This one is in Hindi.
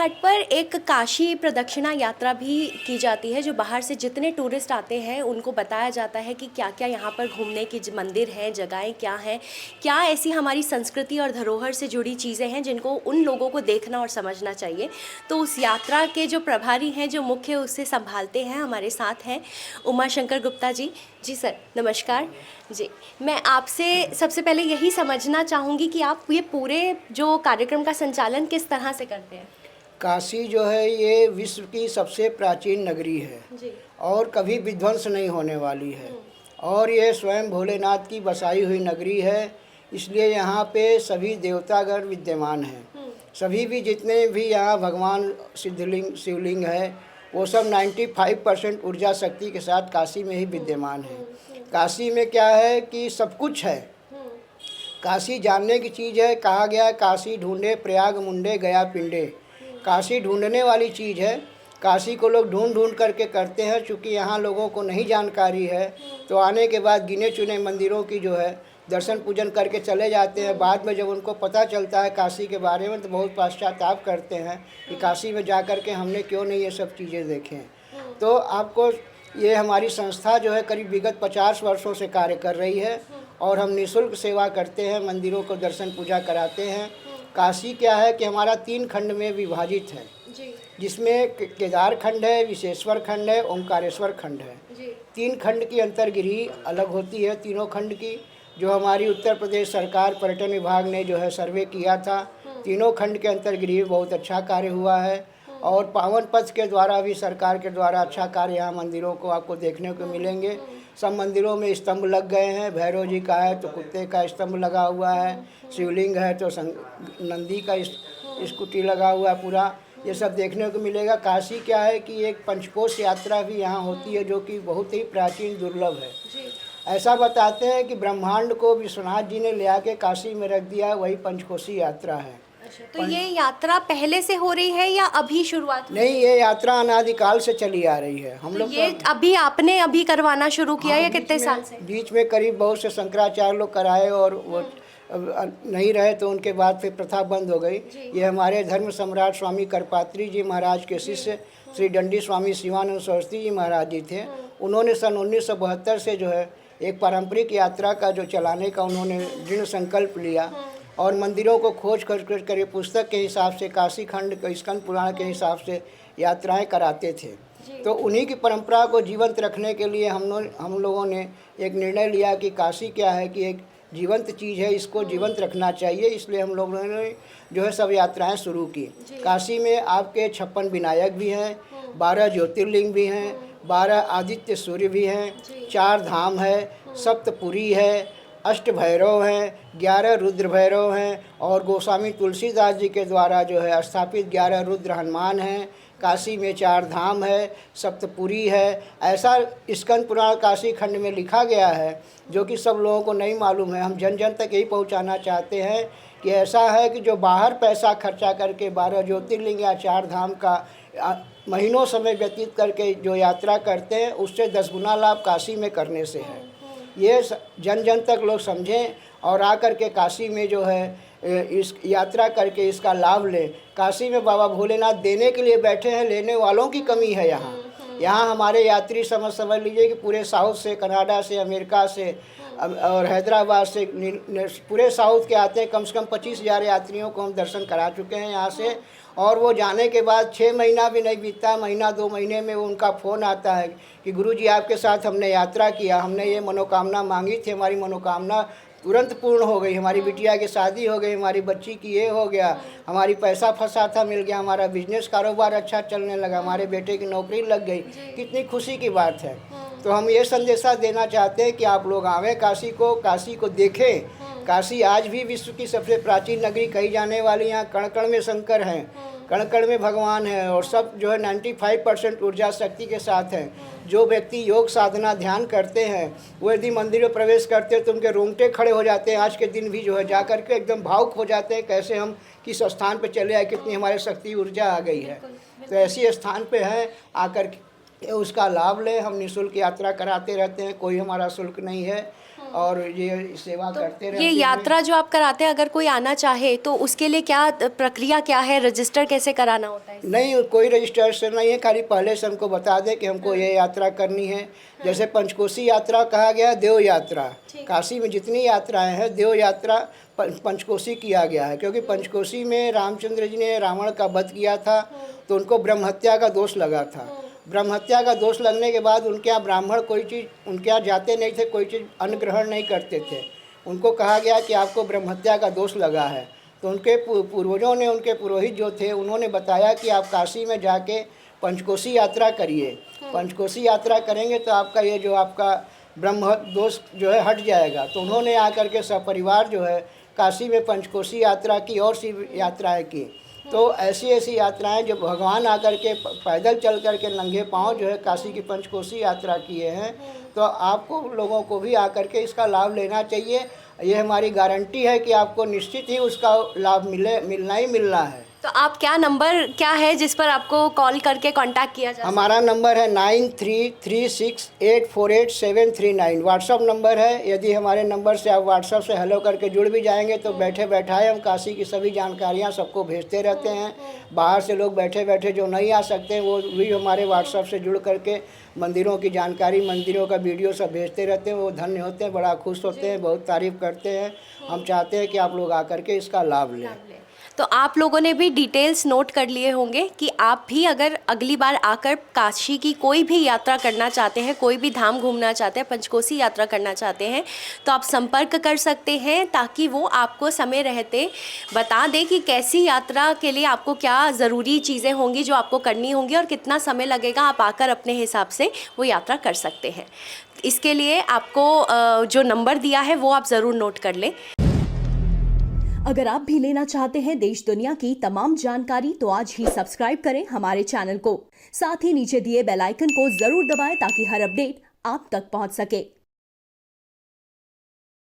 घाट पर एक काशी प्रदक्षिणा यात्रा भी की जाती है, जो बाहर से जितने टूरिस्ट आते हैं उनको बताया जाता है कि क्या क्या यहाँ पर घूमने की मंदिर हैं, जगहें क्या हैं, क्या ऐसी हमारी संस्कृति और धरोहर से जुड़ी चीज़ें हैं जिनको उन लोगों को देखना और समझना चाहिए। तो उस यात्रा के जो प्रभारी हैं, जो मुख्य उससे संभालते हैं, हमारे साथ हैं उमाशंकर गुप्ता जी। जी सर, नमस्कार जी। मैं आपसे सबसे पहले यही समझना चाहूँगी कि आप ये पूरे जो कार्यक्रम का संचालन किस तरह से करते हैं? काशी जो है ये विश्व की सबसे प्राचीन नगरी है जी। और कभी विध्वंस नहीं होने वाली है और ये स्वयं भोलेनाथ की बसाई हुई नगरी है, इसलिए यहाँ पे सभी देवतागण विद्यमान हैं। सभी भी जितने भी यहाँ भगवान सिद्धलिंग शिवलिंग है वो सब 95% ऊर्जा शक्ति के साथ काशी में ही विद्यमान है। काशी में क्या है कि सब कुछ है। काशी जानने की चीज़ है। कहा गया है काशी ढूंढे प्रयाग मुंडे गया पिंडे। काशी ढूंढने वाली चीज़ है। काशी को लोग ढूंढ ढूंढ करके करते हैं। चूँकि यहाँ लोगों को नहीं जानकारी है तो आने के बाद गिने चुने मंदिरों की जो है दर्शन पूजन करके चले जाते हैं। बाद में जब उनको पता चलता है काशी के बारे में तो बहुत पश्चाताप करते हैं कि काशी में जा कर के हमने क्यों नहीं ये सब चीज़ें देखें। तो आपको ये हमारी संस्था जो है करीब विगत 50 वर्षों से कार्य कर रही है और हम निःशुल्क सेवा करते हैं, मंदिरों को दर्शन पूजा कराते हैं। काशी क्या है कि हमारा 3 खंड में विभाजित है, जिसमें केदार खंड है, विशेश्वर खंड है, ओंकारेश्वर खंड है। 3 खंड की अंतर्गिरी अलग होती है। तीनों खंड की जो हमारी उत्तर प्रदेश सरकार पर्यटन विभाग ने जो है सर्वे किया था, तीनों खंड के अंतर्गिरी बहुत अच्छा कार्य हुआ है और पावन पथ के द्वारा भी सरकार के द्वारा अच्छा कार्य यहाँ मंदिरों को आपको देखने को मिलेंगे। सब मंदिरों में स्तंभ लग गए हैं। भैरव जी का है तो कुत्ते का स्तंभ लगा हुआ है, शिवलिंग है तो नंदी का स्कूटी लगा हुआ है। पूरा ये सब देखने को मिलेगा। काशी क्या है कि एक पंचकोश यात्रा भी यहाँ होती है जो कि बहुत ही प्राचीन दुर्लभ है। ऐसा बताते हैं कि ब्रह्मांड को विश्वनाथ जी ने ले आके काशी में रख दिया, वही पंचकोशी यात्रा है। तो ये यात्रा पहले से हो रही है या अभी शुरुआत? नहीं, ये यात्रा अनादिकाल से चली आ रही है। हम लोग ये अभी आपने अभी करवाना शुरू किया या कितने साल से? बीच में करीब बहुत से शंकराचार्य लोग कराए और वो नहीं रहे तो उनके बाद फिर प्रथा बंद हो गई। ये हमारे धर्म सम्राट स्वामी करपात्री जी महाराज के शिष्य श्री दंडी स्वामी शिवानंद सरस्वती जी महाराज जी थे। उन्होंने सन 1972 से जो है एक पारंपरिक यात्रा का जो चलाने का उन्होंने दृढ़ संकल्प लिया और मंदिरों को खोज कर पुस्तक के हिसाब से काशी खंड के स्कंद पुराण के हिसाब से यात्राएं कराते थे। तो उन्हीं की परंपरा को जीवंत रखने के लिए हम लोगों ने एक निर्णय लिया कि काशी क्या है कि एक जीवंत चीज़ है, इसको जीवंत रखना चाहिए। इसलिए हम लोगों ने जो है सब यात्राएं शुरू की। काशी में आपके 56 विनायक भी हैं, 12 ज्योतिर्लिंग भी हैं, 12 आदित्य सूर्य भी हैं, 4 धाम है, सप्तपुरी है, 8 भैरव हैं, 11 रुद्र भैरव हैं और गोस्वामी तुलसीदास जी के द्वारा जो है स्थापित 11 रुद्र हनुमान हैं। काशी में 4 धाम है, सप्तपुरी है। ऐसा स्कंद पुराण काशी खंड में लिखा गया है जो कि सब लोगों को नहीं मालूम है। हम जन जन तक यही पहुंचाना चाहते हैं कि ऐसा है कि जो बाहर पैसा खर्चा करके 12 ज्योतिर्लिंग या 4 धाम का महीनों समय व्यतीत करके जो यात्रा करते हैं उससे 10 गुना लाभ काशी में करने से है। ये जन जन तक लोग समझें और आकर के काशी में जो है इस यात्रा करके इसका लाभ लें। काशी में बाबा भोलेनाथ देने के लिए बैठे हैं, लेने वालों की कमी है यहाँ हमारे यात्री समझ लीजिए कि पूरे साउथ से, कनाडा से, अमेरिका से और हैदराबाद से पूरे साउथ के आते हैं। कम से कम 25,000 यात्रियों को हम दर्शन करा चुके हैं यहाँ से और वो जाने के बाद 6 महीना भी नहीं बीतता, महीना 2 महीने में उनका फ़ोन आता है कि गुरुजी आपके साथ हमने यात्रा किया, हमने ये मनोकामना मांगी थी, हमारी मनोकामना तुरंत पूर्ण हो गई, हमारी बिटिया की शादी हो गई, हमारी बच्ची की ये हो गया, हमारी पैसा फंसा था मिल गया, हमारा बिजनेस कारोबार अच्छा चलने लगा, हमारे बेटे की नौकरी लग गई। कितनी खुशी की बात है। तो हम ये संदेशा देना चाहते हैं कि आप लोग आवें काशी को देखें। काशी आज भी विश्व की सबसे प्राचीन नगरी कही जाने वाली, यहाँ कण कण में शंकर हैं, कण कण में भगवान है और सब जो है 95% ऊर्जा शक्ति के साथ हैं। जो व्यक्ति योग साधना ध्यान करते हैं वो यदि मंदिर में प्रवेश करते हैं तो उनके रोंगटे खड़े हो जाते हैं। आज के दिन भी जो है जा कर के एकदम भावुक हो जाते हैं, कैसे हम किस स्थान पे चले आए, कितनी हमारे शक्ति ऊर्जा आ गई है। तो ऐसी स्थान पे है, आकर के उसका लाभ लें। हम निःशुल्क यात्रा कराते रहते हैं, कोई हमारा शुल्क नहीं है। और ये सेवा करते रहते ये हैं। यात्रा जो आप कराते हैं, अगर कोई आना चाहे तो उसके लिए क्या प्रक्रिया क्या है, रजिस्टर कैसे कराना होता है? नहीं, कोई रजिस्ट्रेशन नहीं है, खाली पहले से हमको बता दें कि हमको ये यात्रा करनी है। जैसे पंचकोशी यात्रा कहा गया, देव यात्रा, काशी में जितनी यात्राएं हैं देव यात्रा पंचकोशी किया गया है, क्योंकि पंचकोशी में रामचंद्र जी ने रावण का वध किया था तो उनको ब्रह्म हत्या का दोष लगा था। ब्रह्म हत्या का दोष लगने के बाद उनके यहाँ ब्राह्मण कोई चीज़ उनके यहाँ जाते नहीं थे, कोई चीज़ अन्न ग्रहण नहीं करते थे। उनको कहा गया कि आपको ब्रह्म हत्या का दोष लगा है, तो उनके पूर्वजों ने, उनके पुरोहित जो थे उन्होंने बताया कि आप काशी में जाके पंचकोशी यात्रा करिए। पंचकोशी यात्रा करेंगे तो आपका ये जो आपका ब्रह्म दोष जो है हट जाएगा। तो उन्होंने आकर के सपरिवार जो है काशी में पंचकोशी यात्रा की और सी यात्राएं की। तो ऐसी ऐसी यात्राएं जो भगवान आकर के पैदल चल कर के नंगे पाँव जो है काशी की पंचकोशी यात्रा किए हैं, तो आपको लोगों को भी आकर के इसका लाभ लेना चाहिए। ये हमारी गारंटी है कि आपको निश्चित ही उसका लाभ मिलना ही मिलना है। तो आप क्या नंबर क्या है जिस पर आपको कॉल करके कांटेक्ट किया जा? हमारा नंबर है 9336848739, व्हाट्सअप नंबर है। यदि हमारे नंबर से आप व्हाट्सअप से हेलो करके जुड़ भी जाएंगे तो बैठे बैठाए हम काशी की सभी जानकारियां सबको भेजते रहते हैं। बाहर से लोग बैठे बैठे जो नहीं आ सकते वो भी हमारे व्हाट्सअप से जुड़ करके मंदिरों की जानकारी, मंदिरों का वीडियो सब भेजते रहते हैं। वो धन्य होते हैं, बड़ा खुश होते हैं, बहुत तारीफ़ करते हैं। हम चाहते हैं कि आप लोग आकर के इसका लाभ लें। तो आप लोगों ने भी डिटेल्स नोट कर लिए होंगे कि आप भी अगर अगली बार आकर काशी की कोई भी यात्रा करना चाहते हैं, कोई भी धाम घूमना चाहते हैं, पंचकोशी यात्रा करना चाहते हैं, तो आप संपर्क कर सकते हैं ताकि वो आपको समय रहते बता दें कि कैसी यात्रा के लिए आपको क्या ज़रूरी चीज़ें होंगी जो आपको करनी होंगी और कितना समय लगेगा। आप आकर अपने हिसाब से वो यात्रा कर सकते हैं। इसके लिए आपको जो नंबर दिया है वो आप ज़रूर नोट कर लें। अगर आप भी लेना चाहते हैं देश दुनिया की तमाम जानकारी तो आज ही सब्सक्राइब करें हमारे चैनल को। साथ ही नीचे दिए बेल आइकन को जरूर दबाएं ताकि हर अपडेट आप तक पहुंच सके।